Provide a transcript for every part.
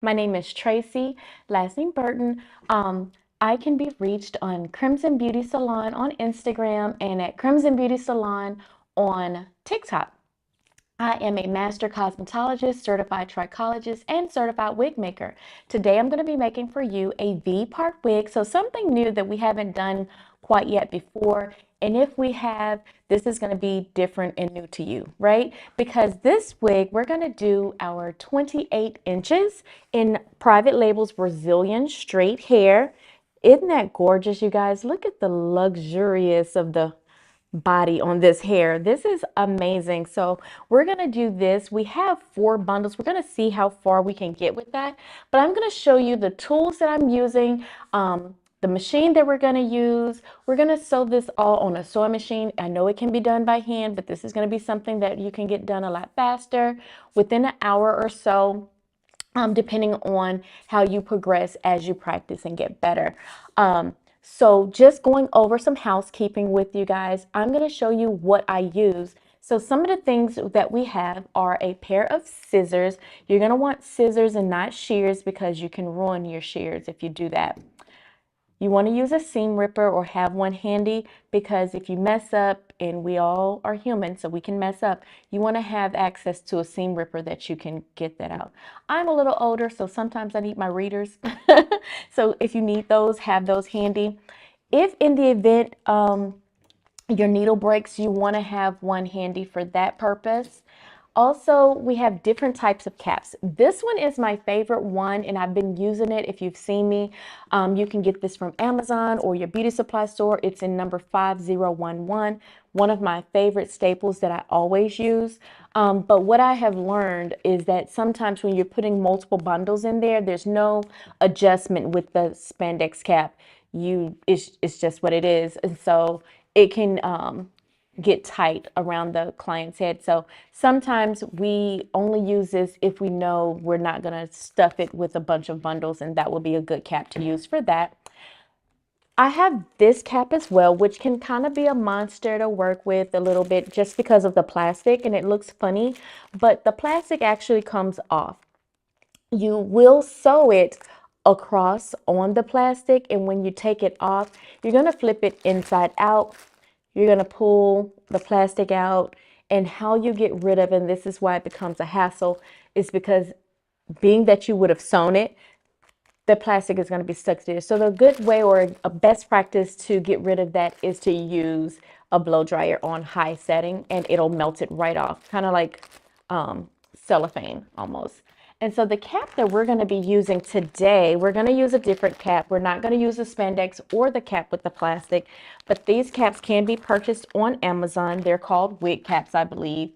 My name is Traci, last name Burton. I can be reached on Crimson Beauty Salon on Instagram and at Crimson Beauty Salon on TikTok. I am a master cosmetologist, certified trichologist, and certified wig maker. Today I'm going to be making for you a V-part wig, so something new that we haven't done quite yet before. And if we have, this is going to be different and new to you, right? Because this wig, we're going to do our 28 inches in Private Label's Brazilian straight hair. Isn't that gorgeous, you guys? Look at the luxurious of the body on this hair. This is amazing. So we're going to do this. We have 4 bundles. We're going to see how far we can get with that. But I'm going to show you the tools that I'm using, the machine that we're going to use. We're going to sew this all on a sewing machine. I know it can be done by hand, but this is going to be something that you can get done a lot faster within an hour or so. Depending on how you progress as you practice and get better. So just going over some housekeeping with you guys, I'm going to show you what I use. So some of the things that we have are a pair of scissors. You're going to want scissors and not shears because you can ruin your shears if you do that. You want to use a seam ripper or have one handy because if you mess up, and we all are human, so we can mess up, you want to have access to a seam ripper that you can get that out. I'm a little older, so sometimes I need my readers. So if you need those, have those handy. If in the event your needle breaks, you want to have one handy for that purpose. Also, we have different types of caps. This one is my favorite one, and I've been using it. If you've seen me, you can get this from Amazon or your beauty supply store. It's in number 5011, one of my favorite staples that I always use. But what I have learned is that sometimes when you're putting multiple bundles in there, there's no adjustment with the spandex cap. It's just what it is. And so it can get tight around the client's head. So sometimes we only use this if we know we're not going to stuff it with a bunch of bundles, and that will be a good cap to use for that. I have this cap as well, which can kind of be a monster to work with a little bit just because of the plastic and it looks funny, but the plastic actually comes off. You will sew it across on the plastic, and when you take it off, you're going to flip it inside out. You're going to pull the plastic out, and how you get rid of it, and this is why it becomes a hassle, is because being that you would have sewn it, the plastic is going to be stuck to it. So the good way or a best practice to get rid of that is to use a blow dryer on high setting, and it'll melt it right off, kind of like cellophane almost. And so the cap that we're going to be using today, we're going to use a different cap. We're not going to use the spandex or the cap with the plastic, but these caps can be purchased on Amazon. They're called wig caps, I believe.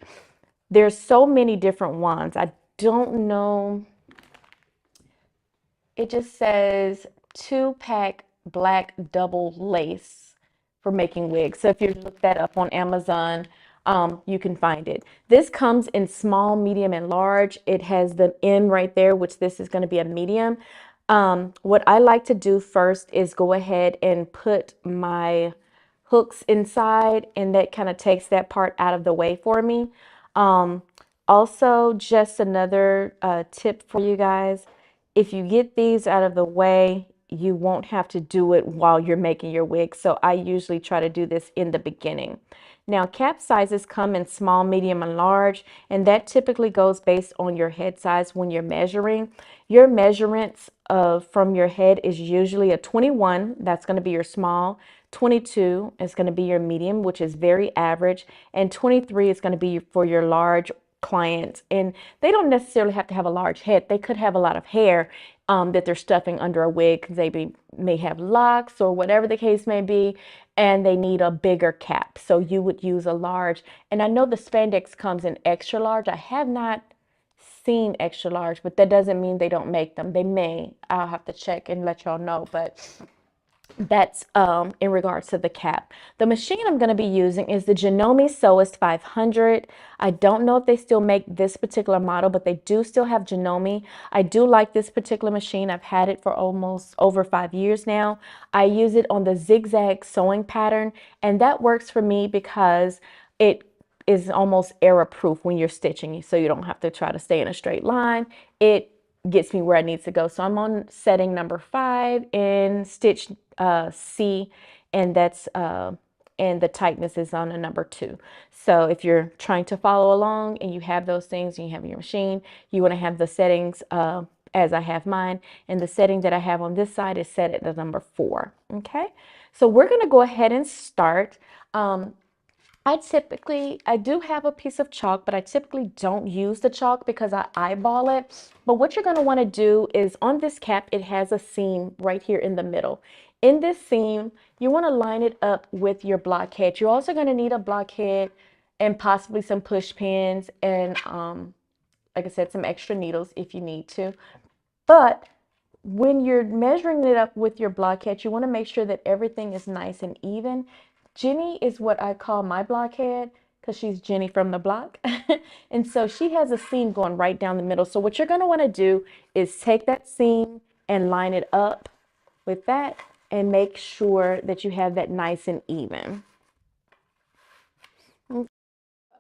There's so many different ones. I don't know. It just says 2-pack black double lace for making wigs. So if you look that up on Amazon, you can find it. This comes in small, medium, and large. It has the M right there, which this is going to be a medium. What I like to do first is go ahead and put my hooks inside, and that kind of takes that part out of the way for me. Also, just another tip for you guys. If you get these out of the way, you won't have to do it while you're making your wig. So I usually try to do this in the beginning. Now, cap sizes come in small, medium, and large, and that typically goes based on your head size when you're measuring. Your measurements from your head is usually a 21, that's going to be your small, 22 is going to be your medium, which is very average, and 23 is going to be for your large clients. And they don't necessarily have to have a large head. They could have a lot of hair that they're stuffing under a wig because they may have locks or whatever the case may be, and they need a bigger cap. So you would use a large. And I know the spandex comes in extra large. I have not seen extra large, but that doesn't mean they don't make them. They may. I'll have to check and let y'all know. But that's in regards to the cap. The machine I'm going to be using is the Janome Sewist 500. I don't know if they still make this particular model, but they do still have Janome. I do like this particular machine. I've had it for almost over 5 years now. I use it on the zigzag sewing pattern, and that works for me because it is almost error proof when you're stitching, so you don't have to try to stay in a straight line. It gets me where it needs to go. So I'm on setting number 5 in stitch C, and that's and the tightness is on a number 2. So if you're trying to follow along and you have those things and you have your machine, you want to have the settings as I have mine, and the setting that I have on this side is set at the number 4. Okay, so we're going to go ahead and start. I do have a piece of chalk, but I typically don't use the chalk because I eyeball it. But what you're going to want to do is on this cap, it has a seam right here in the middle. In this seam, you want to line it up with your blockhead. You're also going to need a blockhead and possibly some push pins and, like I said, some extra needles if you need to. But when you're measuring it up with your blockhead, you want to make sure that everything is nice and even. Jenny is what I call my blockhead because she's Jenny from the block. And so she has a seam going right down the middle. So what you're going to want to do is take that seam and line it up with that and make sure that you have that nice and even.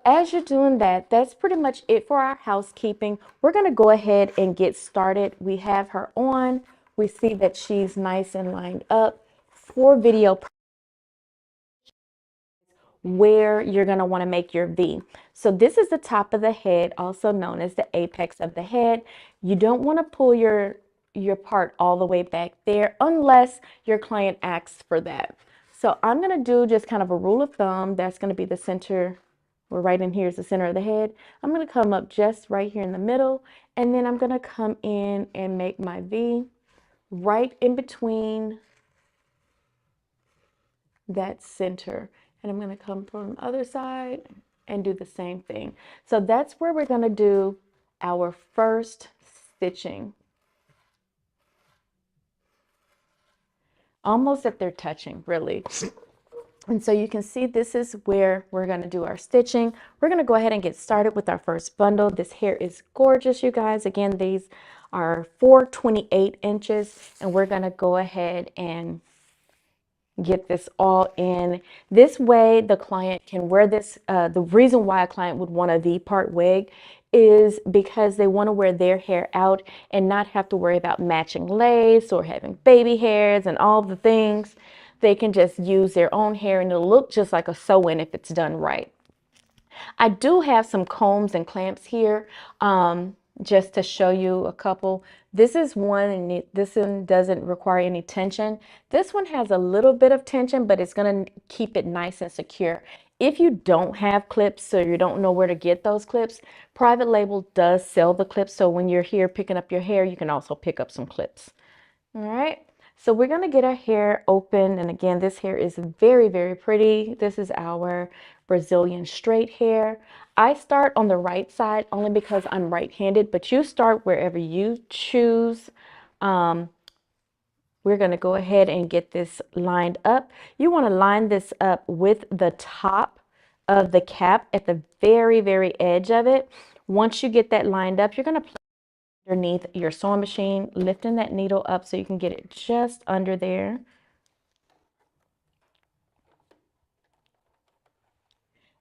As you're doing that, that's pretty much it for our housekeeping. We're going to go ahead and get started. We have her on. We see that she's nice and lined up for video where you're going to want to make your V. So this is the top of the head, also known as the apex of the head. You don't want to pull your part all the way back there unless your client asks for that. So I'm going to do just kind of a rule of thumb. That's going to be the center. We're right in here is the center of the head. I'm going to come up just right here in the middle, and then I'm going to come in and make my V right in between that center. And I'm going to come from the other side and do the same thing. So that's where we're going to do our first stitching. Almost if they're touching, really. And so you can see this is where we're going to do our stitching. We're going to go ahead and get started with our first bundle. This hair is gorgeous, you guys. Again, these are 428 inches, and we're going to go ahead and get this all in. This way the client can wear this. The reason why a client would want a V-part wig is because they want to wear their hair out and not have to worry about matching lace or having baby hairs and all the things. They can just use their own hair and it'll look just like a sew-in if it's done right. I do have some combs and clamps here just to show you a couple. This is one, and this one doesn't require any tension. This one has a little bit of tension, but it's going to keep it nice and secure. If you don't have clips, so you don't know where to get those clips, Private Label does sell the clips. So when you're here picking up your hair, you can also pick up some clips. All right. So we're going to get our hair open. And again, this hair is very, very pretty. This is our Brazilian straight hair. I start on the right side only because I'm right-handed, but you start wherever you choose. We're going to go ahead and get this lined up. You want to line this up with the top of the cap at the very, very edge of it. Once you get that lined up, you're going to place underneath your sewing machine, lifting that needle up so you can get it just under there.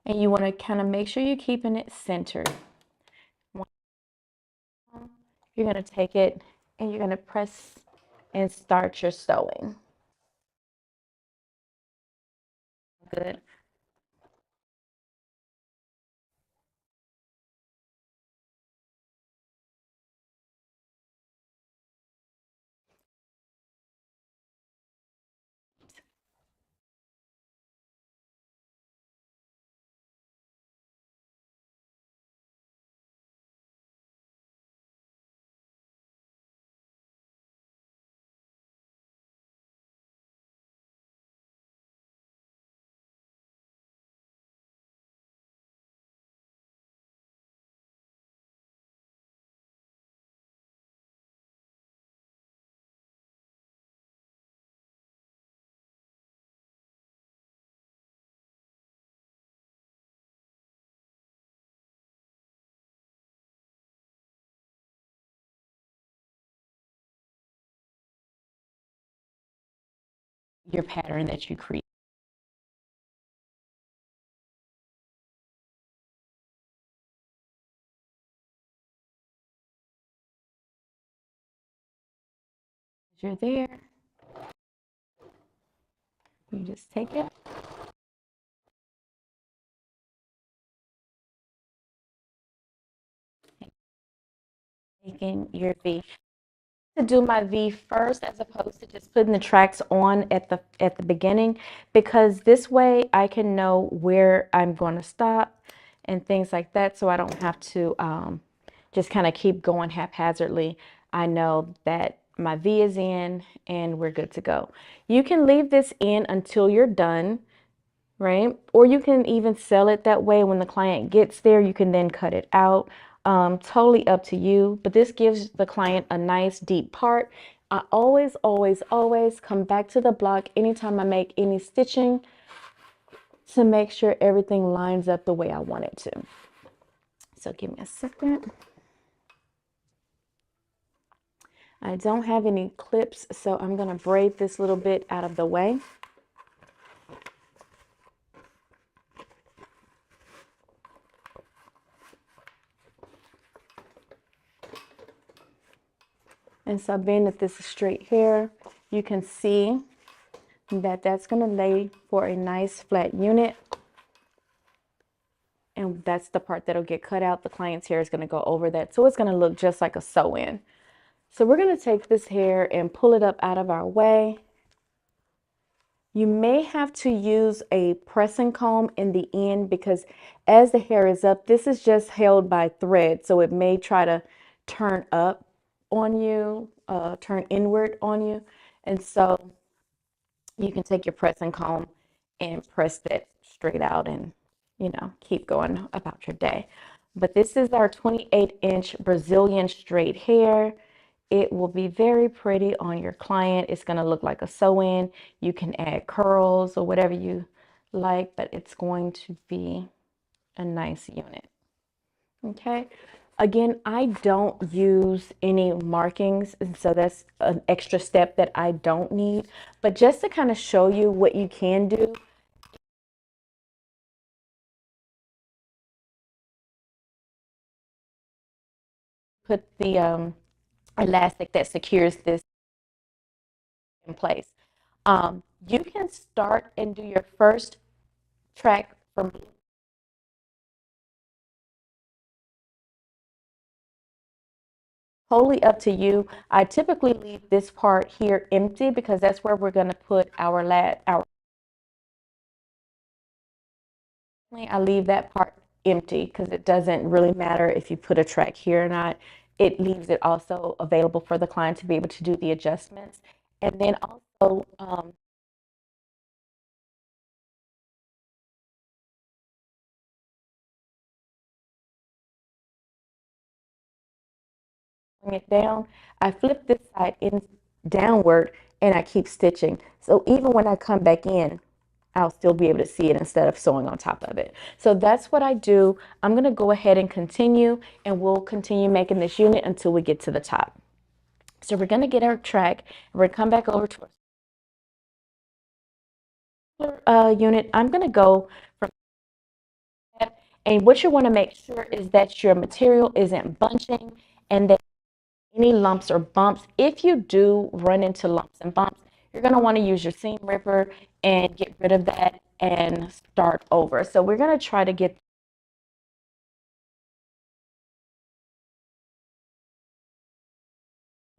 And you want to kind of make sure you're keeping it centered. You're going to take it and you're going to press and start your sewing. Good. Your pattern that you create. You're there. You just take it. Making your V. To do my V first as opposed to just putting the tracks on at the beginning, because this way I can know where I'm going to stop and things like that, so I don't have to just kind of keep going haphazardly. I know that my V is in and we're good to go. You can leave this in until you're done, right? Or you can even sell it that way. When the client gets there, you can then cut it out. Totally up to you, but this gives the client a nice deep part. I always, always, always come back to the block anytime I make any stitching to make sure everything lines up the way I want it to. So give me a second. I don't have any clips, so I'm going to braid this little bit out of the way. And so being that this is straight hair, you can see that that's going to lay for a nice flat unit. And that's the part that'll get cut out. The client's hair is going to go over that. So it's going to look just like a sew-in. So we're going to take this hair and pull it up out of our way. You may have to use a pressing comb in the end, because as the hair is up, this is just held by thread. So it may try to turn up on you, turn inward on you. And so you can take your pressing comb and press that straight out and, you know, keep going about your day. But this is our 28-inch Brazilian straight hair. It will be very pretty on your client. It's going to look like a sew-in. You can add curls or whatever you like, but it's going to be a nice unit. Okay. Again, I don't use any markings, and so that's an extra step that I don't need. But just to kind of show you what you can do, put the elastic that secures this in place. You can start and do your first track from totally up to you. I typically leave this part here empty because that's where we're going to put our I leave that part empty because it doesn't really matter if you put a track here or not. It leaves it also available for the client to be able to do the adjustments. And then also bring it down. I flip this side in downward and I keep stitching. So even when I come back in, I'll still be able to see it instead of sewing on top of it. So that's what I do. I'm going to go ahead and continue, and we'll continue making this unit until we get to the top. So we're going to get our track, and we're going to come back over to our unit. I'm going to go from that, and what you want to make sure is that your material isn't bunching and that any lumps or bumps. If you do run into lumps and bumps, you're going to want to use your seam ripper and get rid of that and start over. So we're going to try to get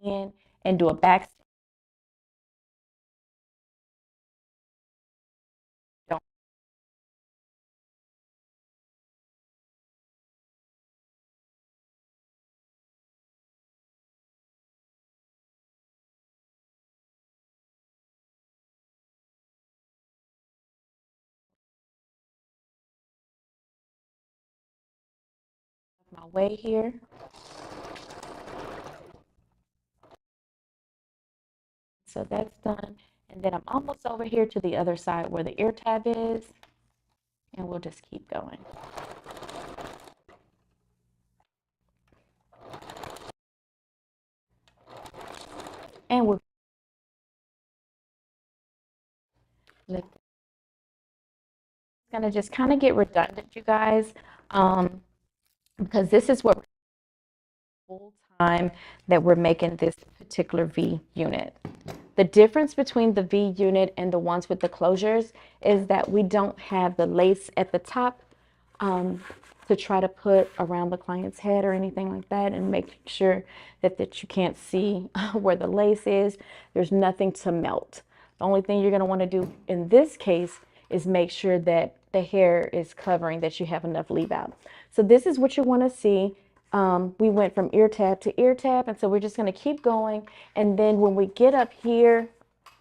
in and do a back stitch. My way here. So that's done. And then I'm almost over here to the other side where the ear tab is. And we'll just keep going. And we're going to just kind of get redundant, you guys, because this is what full time that we're making this particular V unit. The difference between the V unit and the ones with the closures is that we don't have the lace at the top to try to put around the client's head or anything like that, and make sure that you can't see where the lace is. There's nothing to melt. The only thing you're going to want to do in this case is make sure that the hair is covering, that you have enough leave out. So this is what you want to see. We went from ear tab to ear tab, and so we're just going to keep going. And then when we get up here,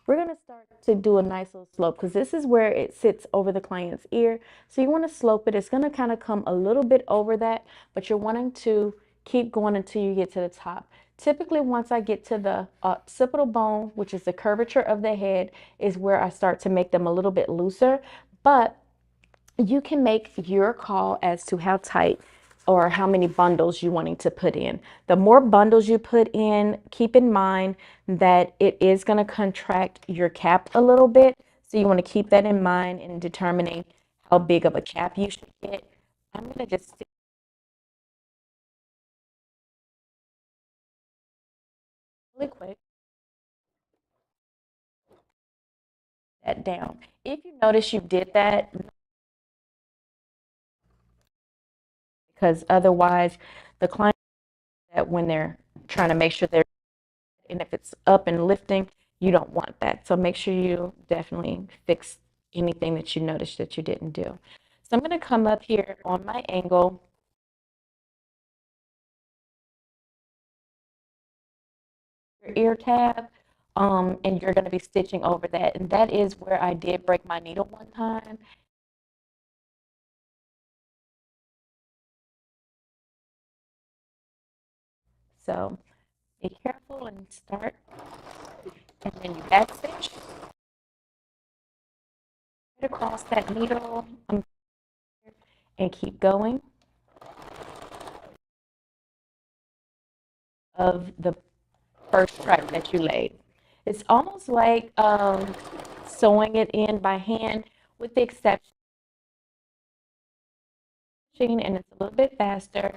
we're going to start to do a nice little slope, because this is where it sits over the client's ear. So you want to slope it. It's going to kind of come a little bit over that, but you're wanting to keep going until you get to the top. Typically, once I get to the occipital bone, which is the curvature of the head, is where I start to make them a little bit looser. But you can make your call as to how tight or how many bundles you're wanting to put in. The more bundles you put in, keep in mind that it is going to contract your cap a little bit. So you want to keep that in mind in determining how big of a cap you should get. I'm going to just stick really quick that down. If you notice you did that, because otherwise the client, that when they're trying to make sure they're, and if it's up and lifting, you don't want that. So make sure you definitely fix anything that you notice that you didn't do. So I'm going to come up here on my angle, your ear tab, and you're going to be stitching over that. And that is where I did break my needle one time. So be careful and start, and then you back stitch across that needle and keep going of the first stripe that you laid. It's almost like sewing it in by hand, with the exception, and it's a little bit faster.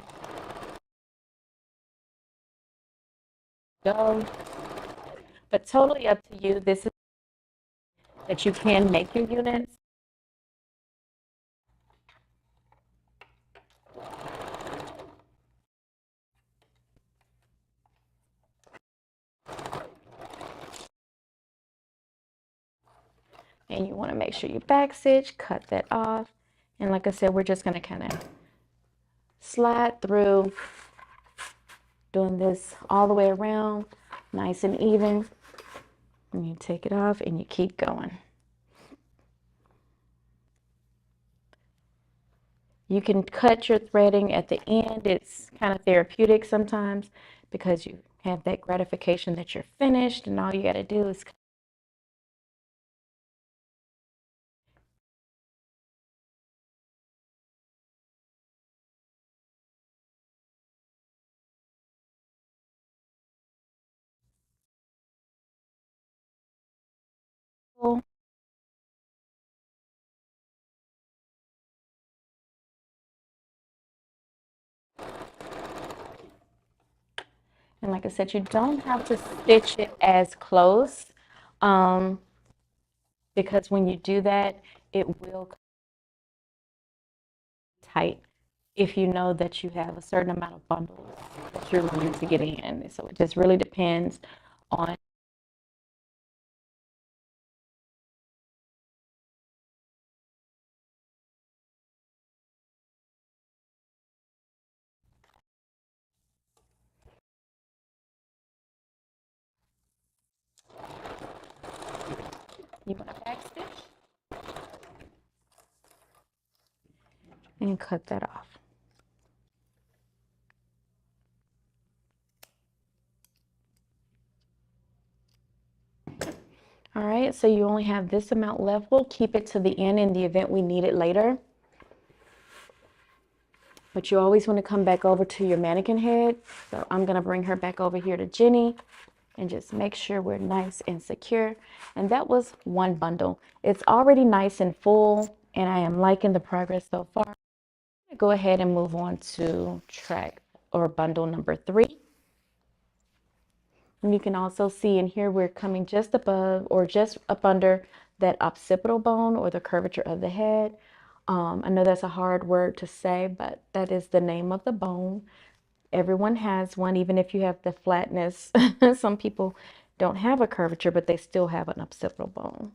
Go, but totally up to you. This is that you can make your units. And you want to make sure you back stitch, cut that off. And like I said, we're just going to kind of slide through, doing this all the way around, nice and even. And you take it off and you keep going. You can cut your threading at the end. It's kind of therapeutic sometimes, because you have that gratification that you're finished, and all you got to do is pull. And like I said, you don't have to stitch it as close, because when you do that, it will tight if you know that you have a certain amount of bundles that you're wanting to get in. So it just really depends on you want to back stitch and cut that off. All right, so you only have this amount left. We'll keep it to the end in the event we need it later. But you always want to come back over to your mannequin head. So I'm going to bring her back over here to Jenny and just make sure we're nice and secure. And that was one bundle. It's already nice and full, and I am liking the progress so far. I'm going to go ahead and move on to track or bundle number 3. And you can also see in here we're coming just above or just up under that occipital bone or the curvature of the head. I know that's a hard word to say, but that is the name of the bone. Everyone has one, even if you have the flatness. Some people don't have a curvature, but they still have an occipital bone.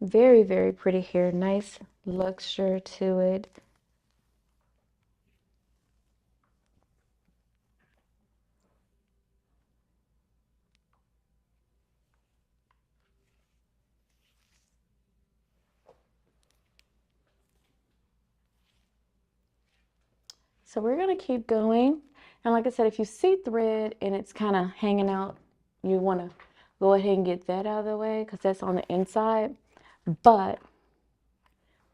Very, very pretty hair. Nice luxury to it. So we're going to keep going. And like I said, if you see thread and it's kind of hanging out, you want to go ahead and get that out of the way because that's on the inside. But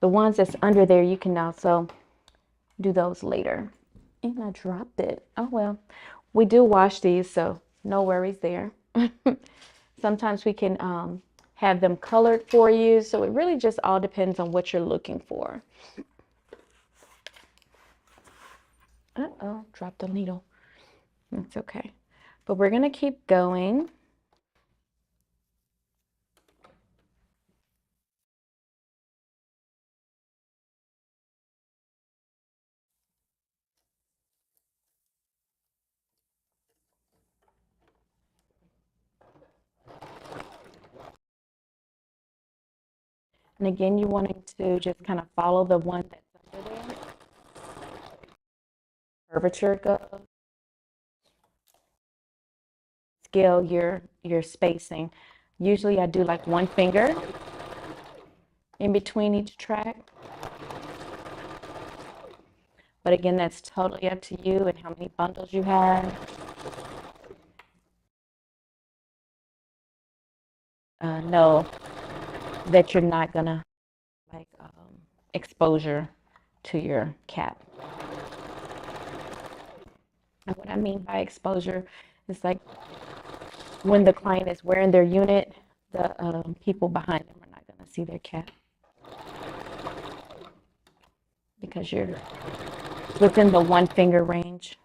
the ones that's under there, you can also do those later. And I dropped it. Oh, well, we do wash these, so no worries there. Sometimes we can have them colored for you. So it really just all depends on what you're looking for. Uh-oh, dropped the needle. That's okay. But we're going to keep going. And again, you wanting to just kind of follow the one that's under there. Curvature goes. Scale your spacing. Usually I do like one finger in between each track. But again, that's totally up to you and how many bundles you have. Know that you're not gonna like exposure to your cap. And what I mean by exposure is like when the client is wearing their unit, the people behind them are not gonna see their cap because you're within the one finger range.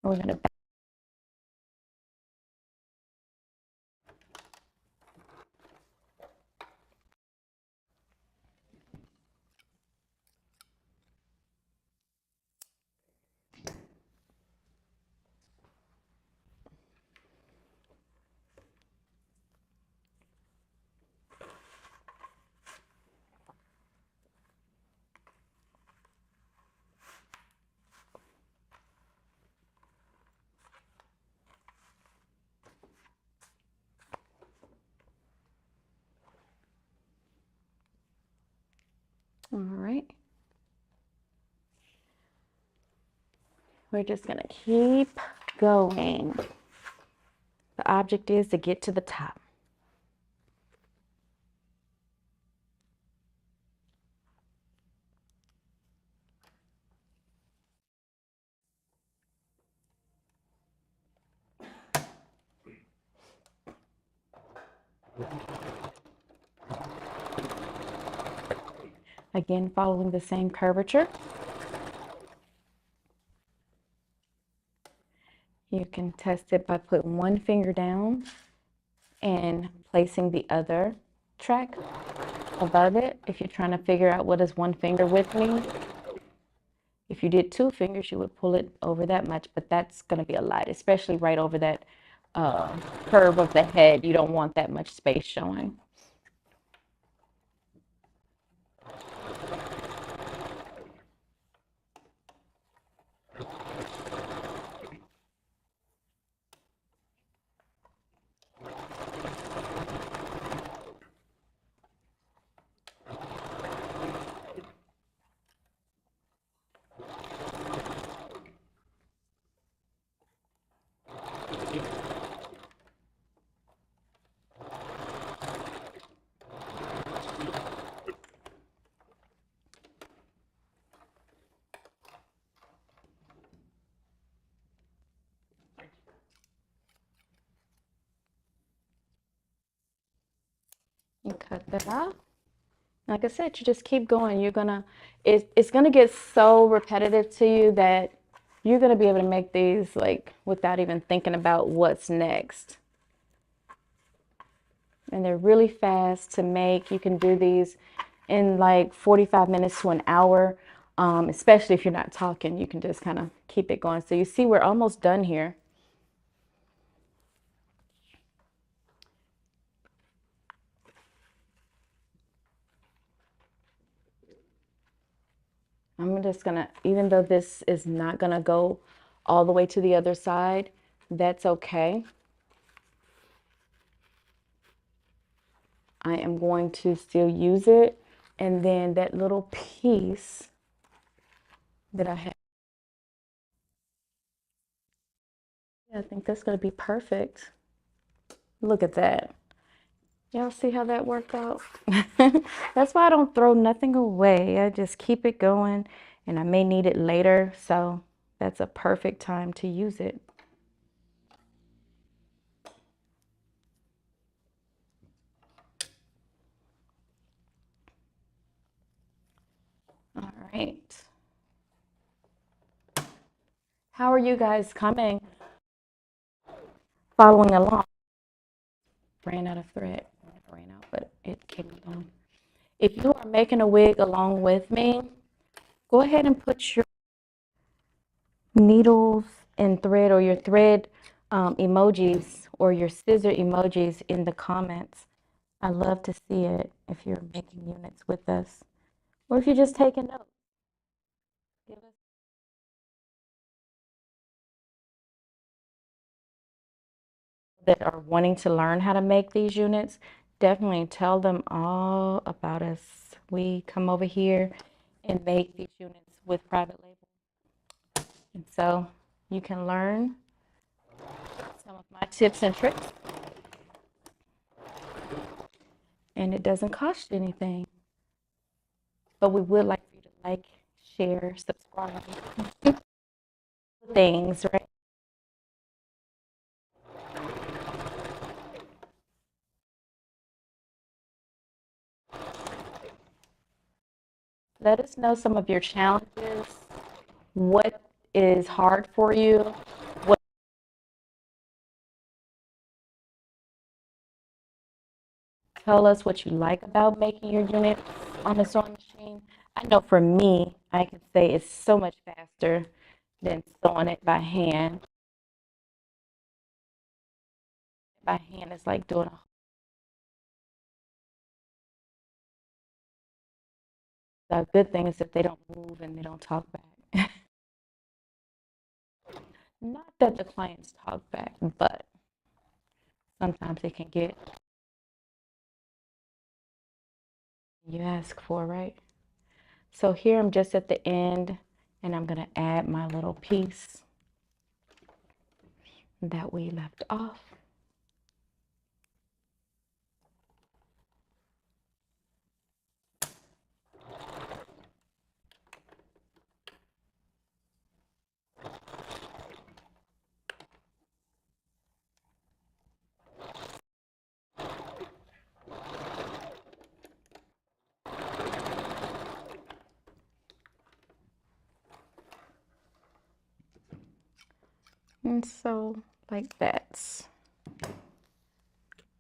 We're gonna all right. We're just gonna keep going. The object is to get to the top. Again, following the same curvature. You can test it by putting one finger down and placing the other track above it. If you're trying to figure out what does one finger width mean, if you did two fingers, you would pull it over that much, but that's going to be a lot, especially right over that curve of the head. You don't want that much space showing. You cut that off. Like I said, you just keep going. It's gonna get so repetitive to you that you're gonna be able to make these like without even thinking about what's next. And they're really fast to make. You can do these in like 45 minutes to an hour, especially if you're not talking. You can just kind of keep it going. So you see, we're almost done here. I'm just gonna, even though this is not gonna go all the way to the other side, that's okay. I am going to still use it. And then that little piece that I have, I think that's gonna be perfect. Look at that. Y'all see how that worked out? That's why I don't throw nothing away. I just keep it going, and I may need it later. So that's a perfect time to use it. All right. How are you guys coming? Following along? Ran out of thread. Ran out, but it kept going. If you are making a wig along with me, go ahead and put your needles and thread or your thread emojis or your scissor emojis in the comments. I love to see it if you're making units with us or if you're just taking notes. Give us that are wanting to learn how to make these units. Definitely tell them all about us. We come over here and make these units with Private Label. And so you can learn some of my tips and tricks, and it doesn't cost you anything. But we would like for you to like, share, subscribe, things, right? Let us know some of your challenges, what is hard for you, what tell us what you like about making your units on the sewing machine. I know for me, I can say it's so much faster than sewing it by hand. By hand is like doing a the good thing is that they don't move and they don't talk back. Not that the clients talk back, but sometimes they can get you ask for, right? So here I'm just at the end and I'm going to add my little piece that we left off. And so like that.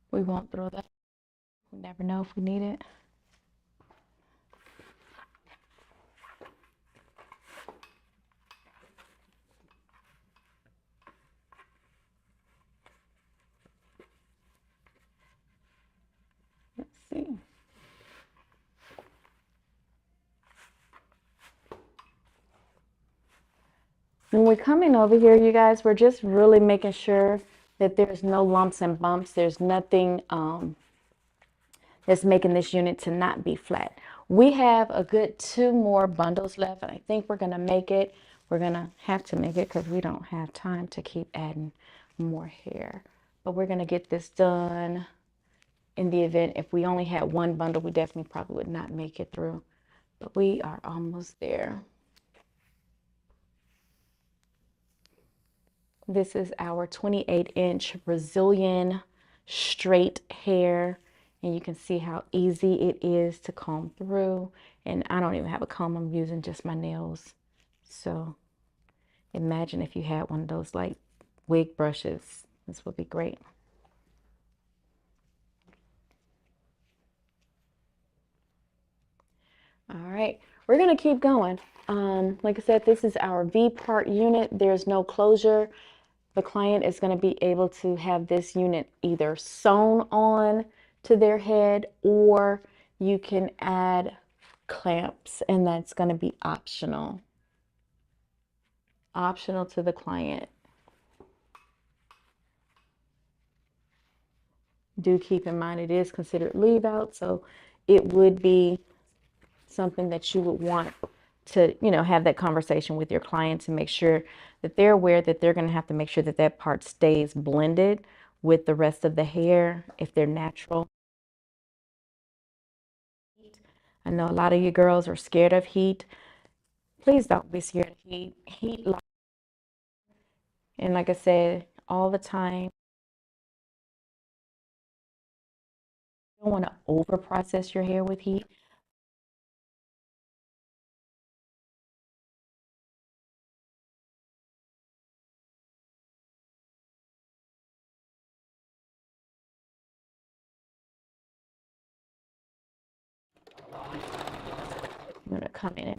We won't throw that. We never know if we need it. Let's see. When we're coming over here, you guys, we're just really making sure that there's no lumps and bumps. There's nothing that's making this unit to not be flat. We have a good 2 more bundles left, and I think we're gonna make it. We're gonna have to make it because we don't have time to keep adding more hair. But we're gonna get this done. In the event, if we only had 1 bundle, we definitely probably would not make it through. But we are almost there. This is our 28-inch Brazilian straight hair And you can see how easy it is to comb through. And I don't even have a comb, I'm using just my nails. So imagine if you had one of those like wig brushes. This would be great. All right, we're gonna keep going. Like I said, this is our V-part unit. There's no closure. The client is going to be able to have this unit either sewn on to their head, or you can add clamps, and that's going to be optional to the client. Do keep in mind it is considered leave out, so it would be something that you would want to, have that conversation with your client to make sure that they're aware that they're going to have to make sure that that part stays blended with the rest of the hair if they're natural. I know a lot of you girls are scared of heat. Please don't be scared of heat. And like I said, all the time, you don't want to over process your hair with heat. I'm going to come in and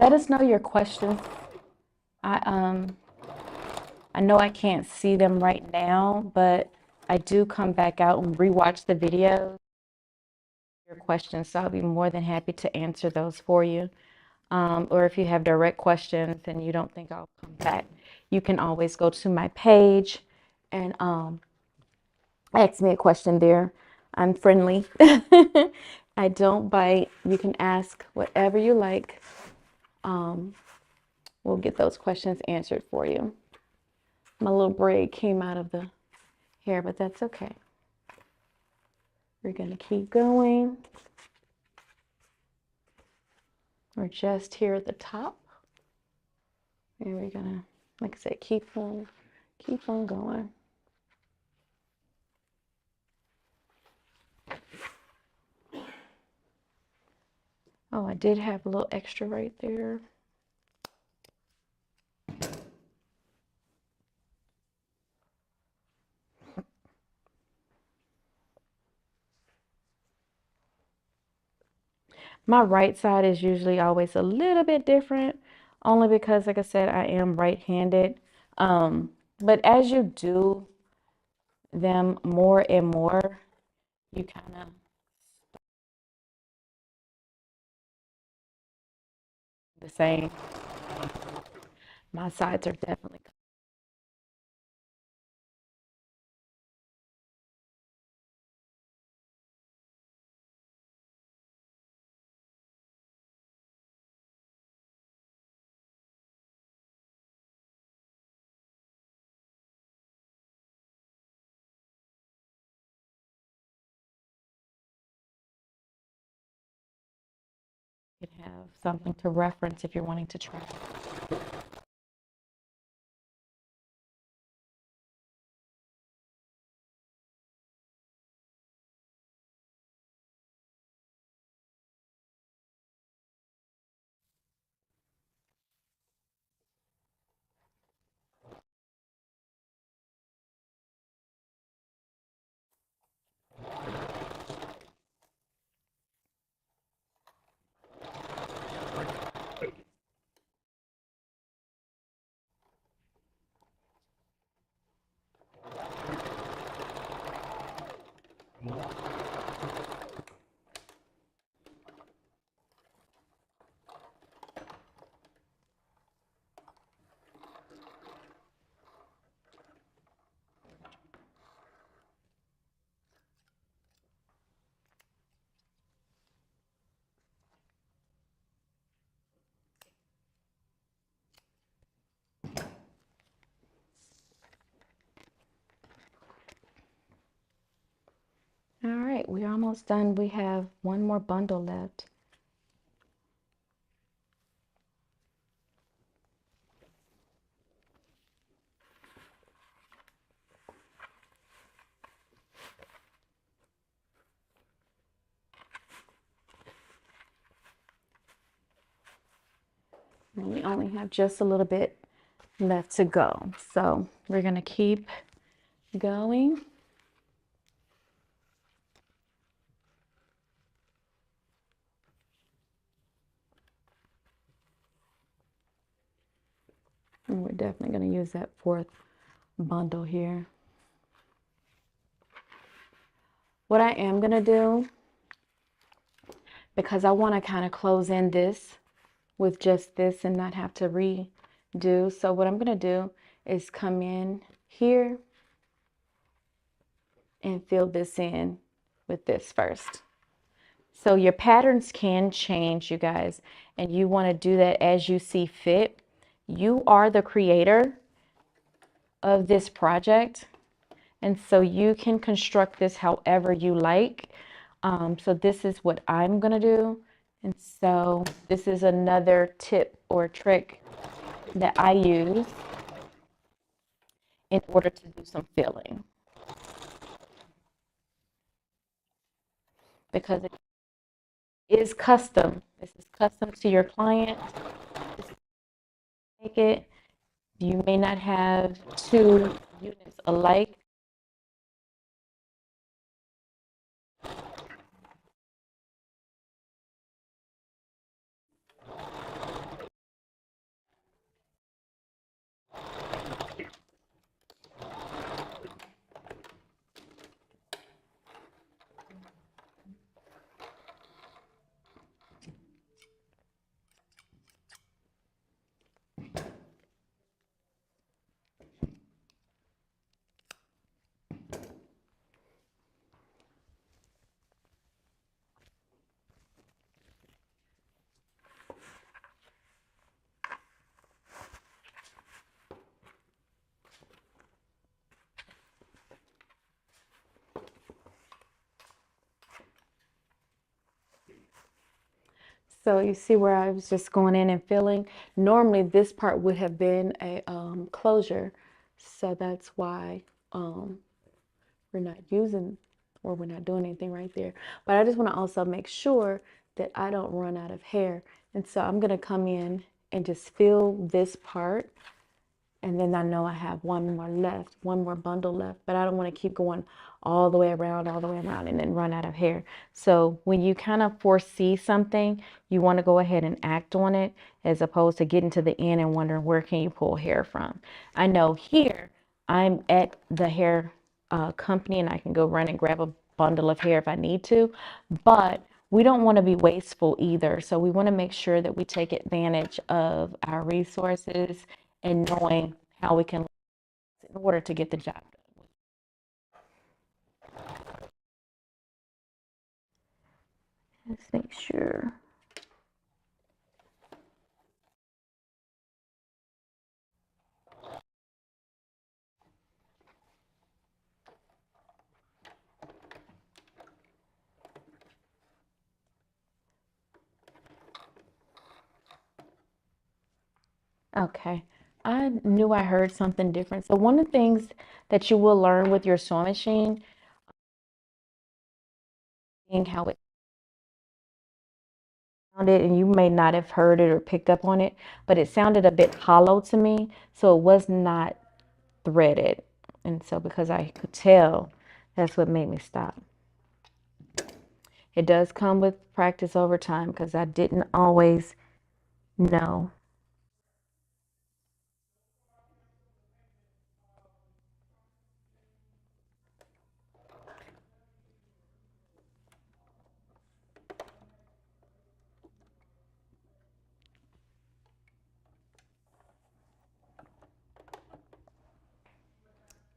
let us know your questions. I know I can't see them right now, but I do come back out and rewatch the videos, your questions, so I'll be more than happy to answer those for you. Or if you have direct questions and you don't think I'll come back, you can always go to my page and ask me a question there. I'm friendly. I don't bite. You can ask whatever you like. We'll get those questions answered for you. My little braid came out of the hair, but that's okay. We're going to keep going. We're just here at the top. And we're going to, like I said, keep on going. Oh, I did have a little extra right there. My right side is usually always a little bit different, only because, like I said, I am right-handed. But as you do them more and more, you kind of the same. My sides are definitely. You could have something to reference if you're wanting to try. All right, we're almost done. We have one more bundle left. And we only have just a little bit left to go. So we're gonna keep going. And we're definitely gonna use that fourth bundle here. What I am gonna do, because I wanna kind of close in this with just this and not have to redo. So what I'm gonna do is come in here and fill this in with this first. So your patterns can change, you guys, and you want to do that as you see fit. You are the creator of this project, and so you can construct this however you like. So this is what I'm going to do. And so this is another tip or trick that I use in order to do some filling, because it is custom. This is custom to your client. Make it. You may not have two units alike. So you see where I was just going in and filling. Normally this part would have been a closure. So that's why we're not using, or we're not doing anything right there. But I just want to also make sure that I don't run out of hair. And so I'm going to come in and just fill this part. And then I know I have one more left, one more bundle left, but I don't want to keep going all the way around, and then run out of hair. So when you kind of foresee something, you want to go ahead and act on it, as opposed to getting to the end and wondering where can you pull hair from. I know here I'm at the hair company and I can go run and grab a bundle of hair if I need to, but we don't want to be wasteful either. So we want to make sure that we take advantage of our resources and knowing how we can in order to get the job done. Let's make sure. Okay. I knew I heard something different. So one of the things that you will learn with your sewing machine, being how it sounded, and you may not have heard it or picked up on it, but it sounded a bit hollow to me. So it was not threaded. And so because I could tell, that's what made me stop. It does come with practice over time, because I didn't always know.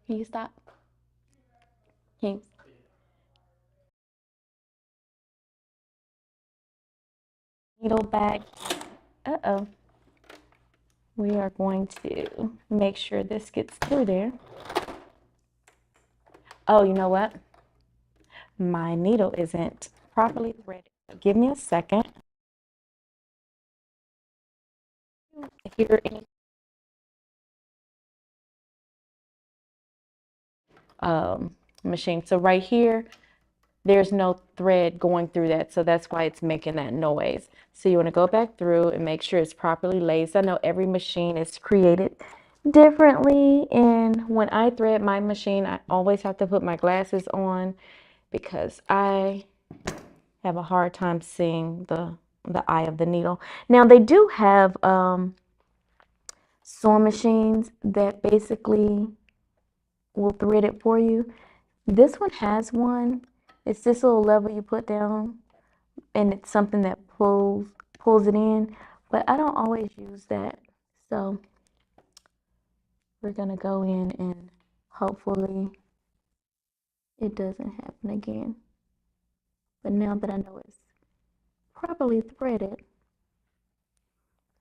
Can you stop? Can you? Needle back. Uh-oh. We are going to make sure this gets through there. Oh, you know what? My needle isn't properly threaded. Give me a second. Hear any machine. So right here, there's no thread going through that, so that's why it's making that noise. So you want to go back through and make sure it's properly laced. I know every machine is created differently, and when I thread my machine, I always have to put my glasses on because I have a hard time seeing the eye of the needle. Now they do have sewing machines that basically will thread it for you. This one has one. It's this little lever you put down, and it's something that pulls it in, but I don't always use that. So we're gonna go in and hopefully it doesn't happen again. But now that I know it's properly threaded,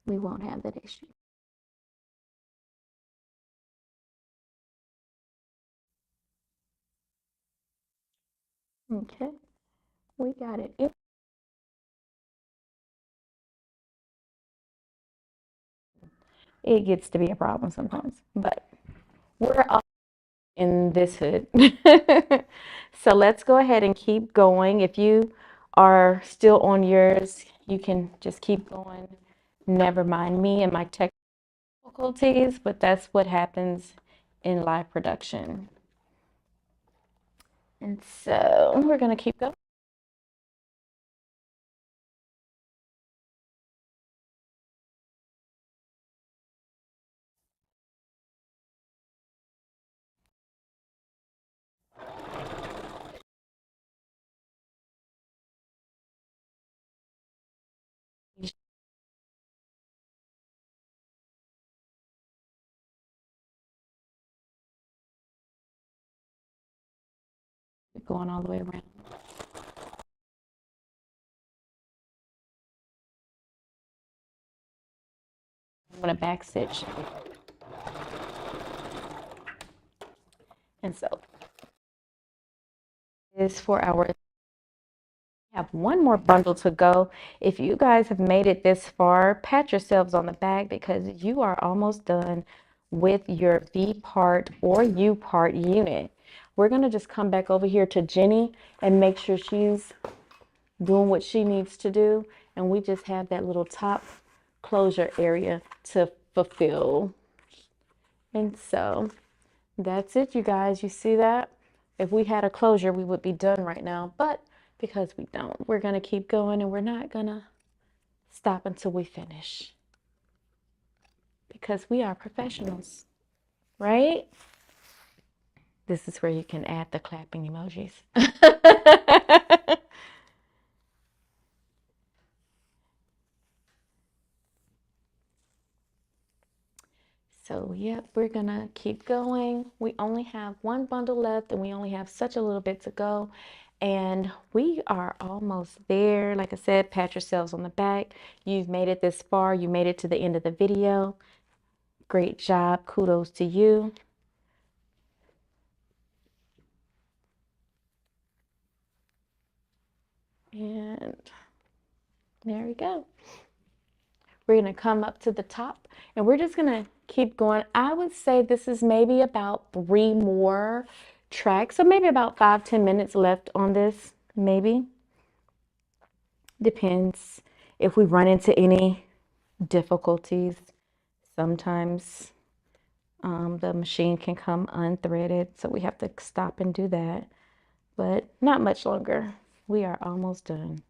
we won't have that issue. Okay, we got it. It gets to be a problem sometimes, but we're all in this hood. So let's go ahead and keep going. If you are still on yours, you can just keep going. Never mind me and my technical difficulties, but that's what happens in live production. And so we're going to keep going. Keep going all the way around. I'm going to back stitch. And so this is for our have one more bundle to go. If you guys have made it this far, pat yourselves on the back because you are almost done with your V part or U part unit. We're going to just come back over here to Jenny and make sure she's doing what she needs to do. And we just have that little top closure area to fulfill. And so that's it, you guys. You see that? If we had a closure, we would be done right now. But because we don't, we're going to keep going and we're not going to stop until we finish. Because we are professionals, right? This is where you can add the clapping emojis. So, yep, we're going to keep going. We only have one bundle left and we only have such a little bit to go. And we are almost there. Like I said, pat yourselves on the back. You've made it this far. You made it to the end of the video. Great job. Kudos to you. And there we go. We're going to come up to the top and we're just going to keep going. I would say this is maybe about 3 more tracks. So maybe about 5-10 minutes left on this, maybe. Depends if we run into any difficulties. Sometimes the machine can come unthreaded, so we have to stop and do that. But not much longer. We are almost done.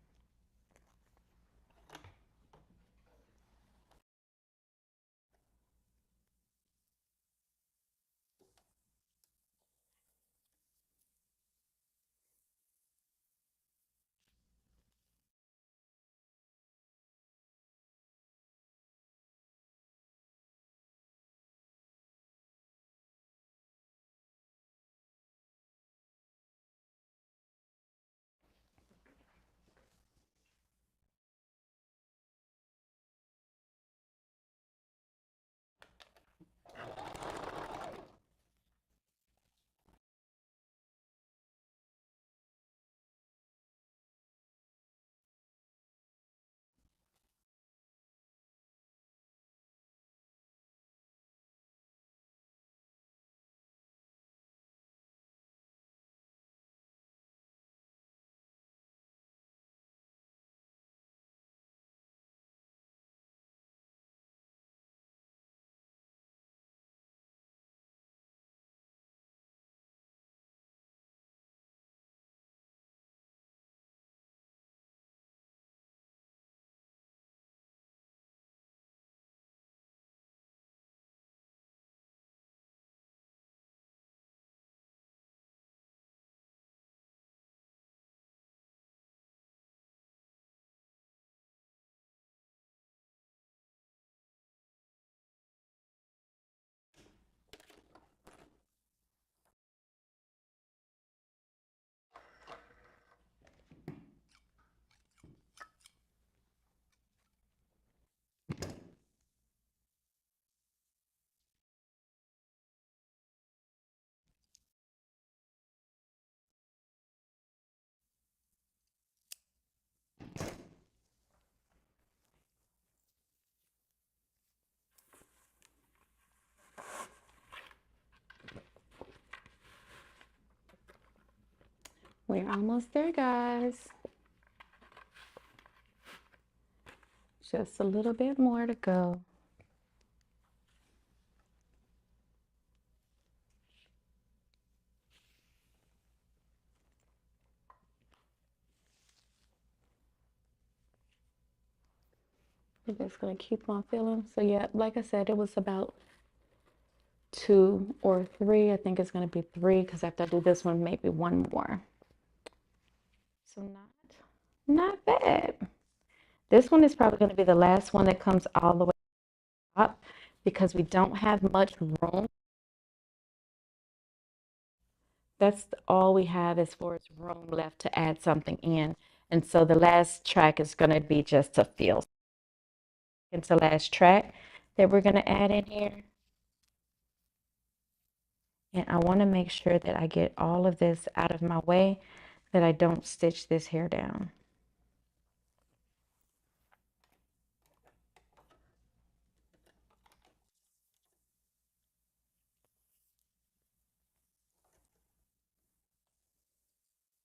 We're almost there, guys. Just a little bit more to go. We're just going to keep on filling. So yeah, like I said, it was about 2 or 3. I think it's going to be 3 because after I do this one, maybe 1 more. So not bad. This one is probably going to be the last one that comes all the way up because we don't have much room. That's all we have as far as room left to add something in. And so the last track is going to be just a fill. It's the last track that we're going to add in here. And I want to make sure that I get all of this out of my way, that I don't stitch this hair down.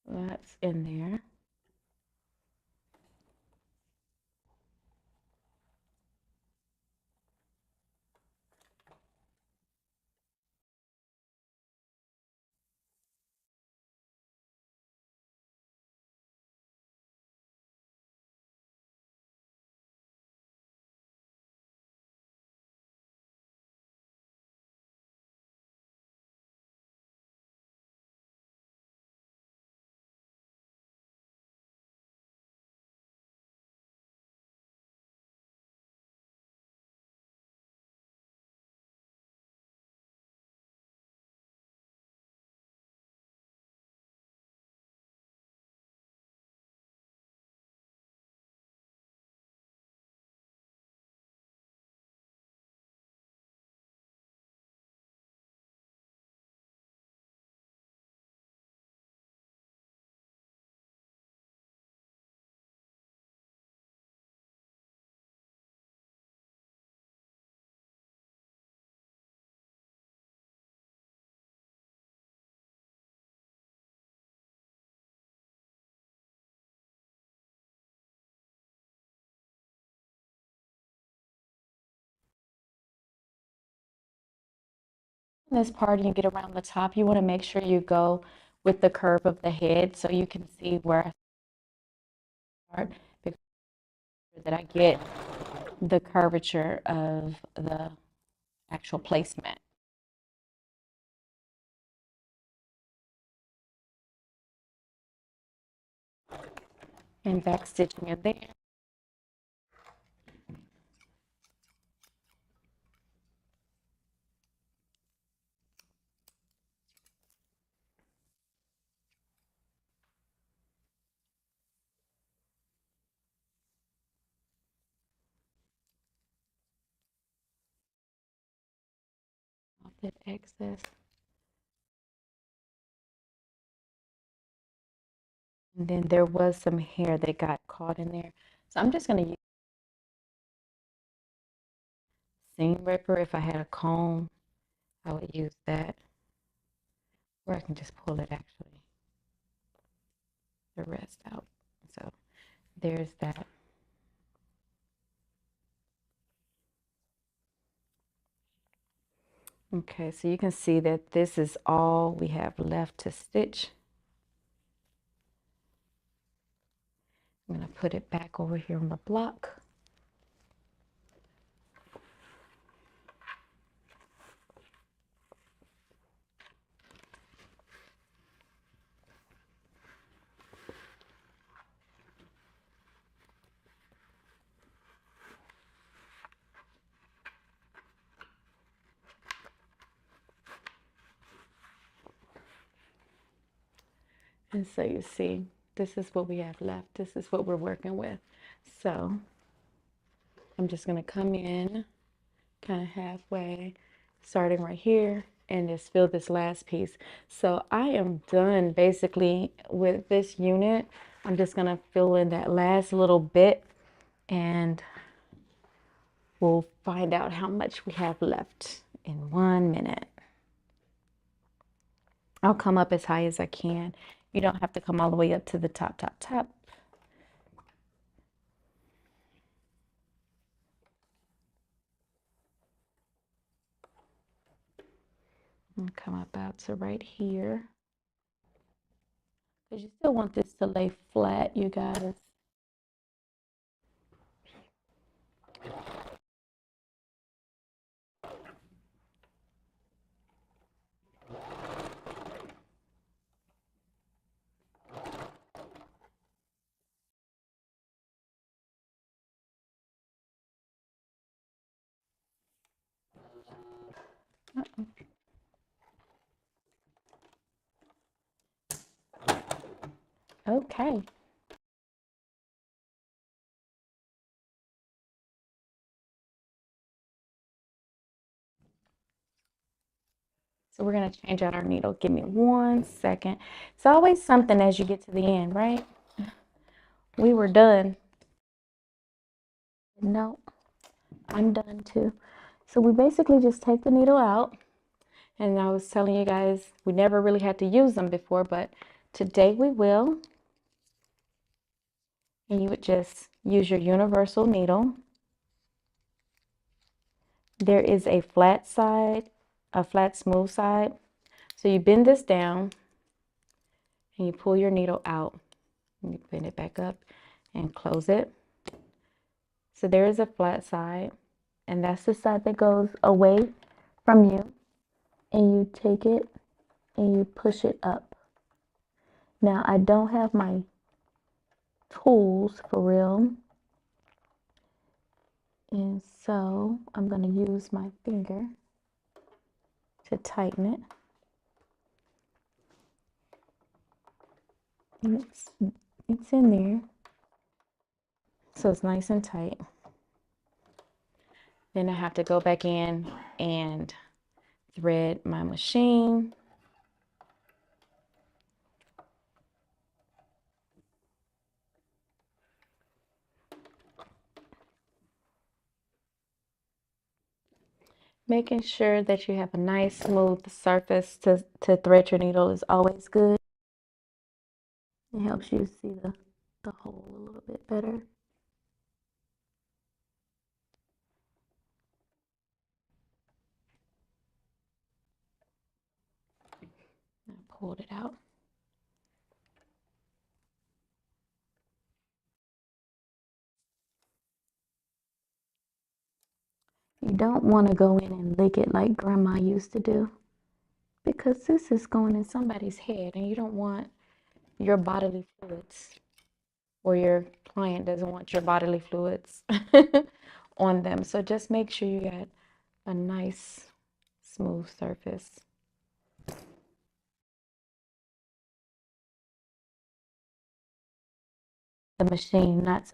That's in there. This part, you get around the top, you want to make sure you go with the curve of the head so you can see where I start, because that I get the curvature of the actual placement. And back stitching it there. Off that excess. And then there was some hair that got caught in there. So I'm just going to use seam ripper. If I had a comb, I would use that. Or I can just pull it actually, the rest out. So there's that. Okay, so you can see that this is all we have left to stitch. I'm going to put it back over here on the block. And so you see, this is what we have left. This is what we're working with. So I'm just going to come in kind of halfway, starting right here, and just fill this last piece. So I am done basically with this unit. I'm just going to fill in that last little bit, and we'll find out how much we have left in 1 minute. I'll come up as high as I can You don't have to come all the way up to the top. And come about to right here. Because you still want this to lay flat, you guys. Okay. So we're going to change out our needle. Give me 1 second. It's always something as you get to the end, right? We were done. No, I'm done too. So we basically just take the needle out. And I was telling you guys, we never really had to use them before, but today we will. And you would just use your universal needle. There is a flat side, a flat smooth side. So you bend this down and you pull your needle out. And you bend it back up and close it. So there is a flat side, and that's the side that goes away from you. And you take it and you push it up. Now I don't have my tools for real. And so I'm going to use my finger to tighten it. And it's in there. So it's nice and tight. Then I have to go back in and thread my machine. Making sure that you have a nice smooth surface to thread your needle is always good. It helps you see the hole a little bit better. I pulled it out. You don't want to go in and lick it like grandma used to do, because this is going in somebody's head and you don't want your bodily fluids, or your client doesn't want your bodily fluids on them. So just make sure you got a nice smooth surface. The machine, not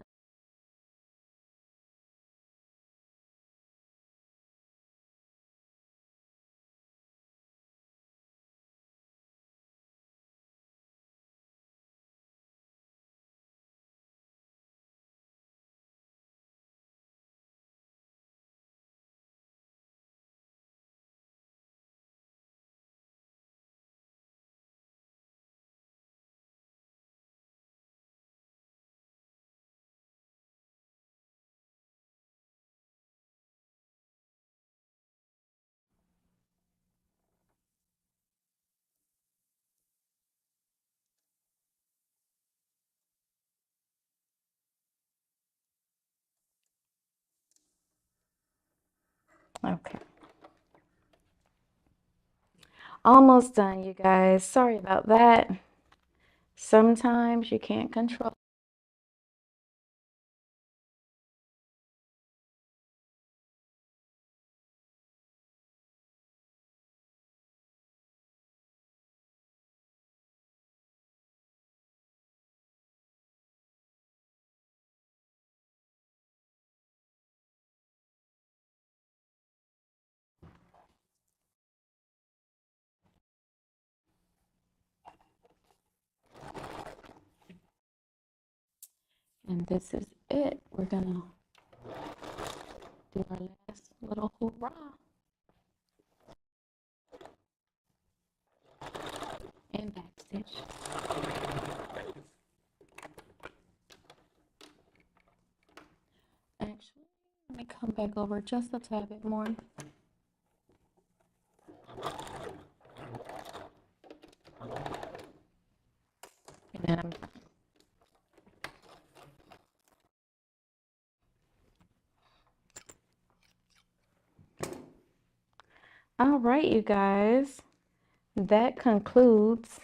okay. Almost done, you guys. Sorry about that. Sometimes you can't control. And this is it. We're gonna do our last little hoorah and backstitch. Let me come back over just a tad bit more. And then I'm all right, you guys, that concludes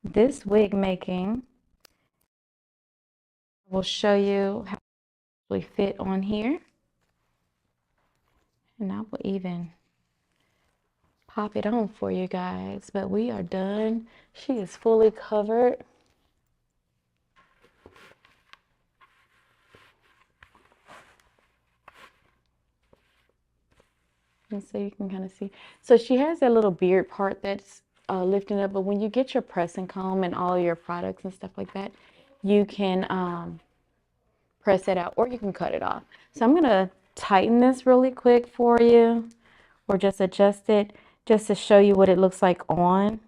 this wig making. We'll show you how we fit on here. And I will even pop it on for you guys, but we are done. She is fully covered. And so you can kind of see. So she has that little beard part that's lifting up, but when you get your pressing comb and all your products and stuff like that, you can press it out or you can cut it off. So I'm gonna tighten this really quick for you, or just adjust it just to show you what it looks like on.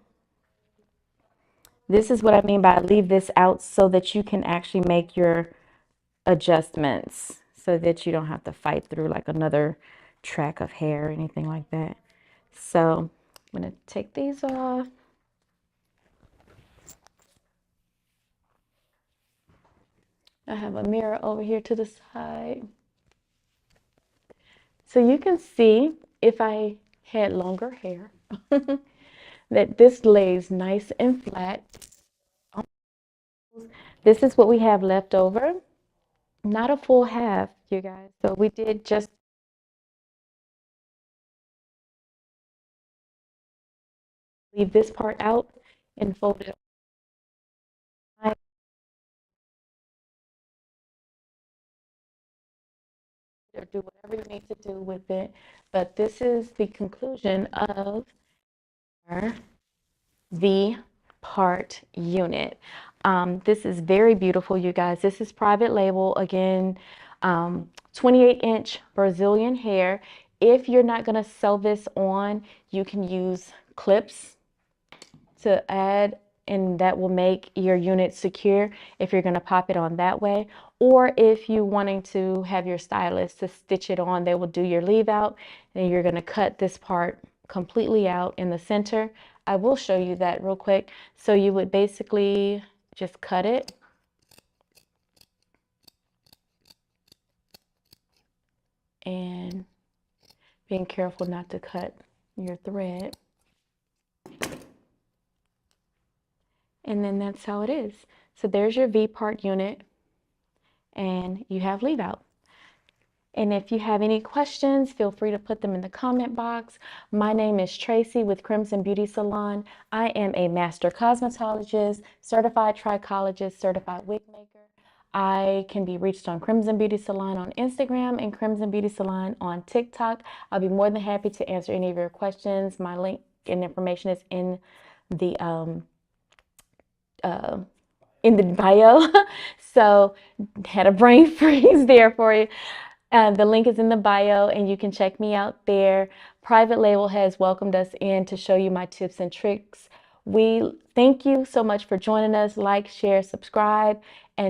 This is what I mean by leave this out so that you can actually make your adjustments so that you don't have to fight through like another track of hair or anything like that. So I'm going to take these off. I have a mirror over here to the side. So you can see if I had longer hair that this lays nice and flat. This is what we have left over. Not a full half, you guys. So we did just leave this part out and fold it up. Or do whatever you need to do with it. But this is the conclusion of our V-part unit. This is very beautiful, you guys. This is Private Label, again, 28-inch Brazilian hair. If you're not going to sew this on, you can use clips to add, and that will make your unit secure if you're going to pop it on that way. Or if you wanting to have your stylist to stitch it on, they will do your leave out, and you're going to cut this part completely out in the center. I will show you that real quick. So you would basically just cut it and being careful not to cut your thread. And then that's how it is. So there's your V-part unit, and you have leave out. And if you have any questions, feel free to put them in the comment box. My name is Traci with Crimson Beauty Salon. I am a master cosmetologist, certified trichologist, certified wig maker. I can be reached on Crimson Beauty Salon on Instagram and Crimson Beauty Salon on TikTok. I'll be more than happy to answer any of your questions. My link and information is in the bio. So had a brain freeze there for you. The link is in the bio and you can check me out there. Private Label has welcomed us in to show you my tips and tricks. We thank you so much for joining us. Like, share, subscribe, and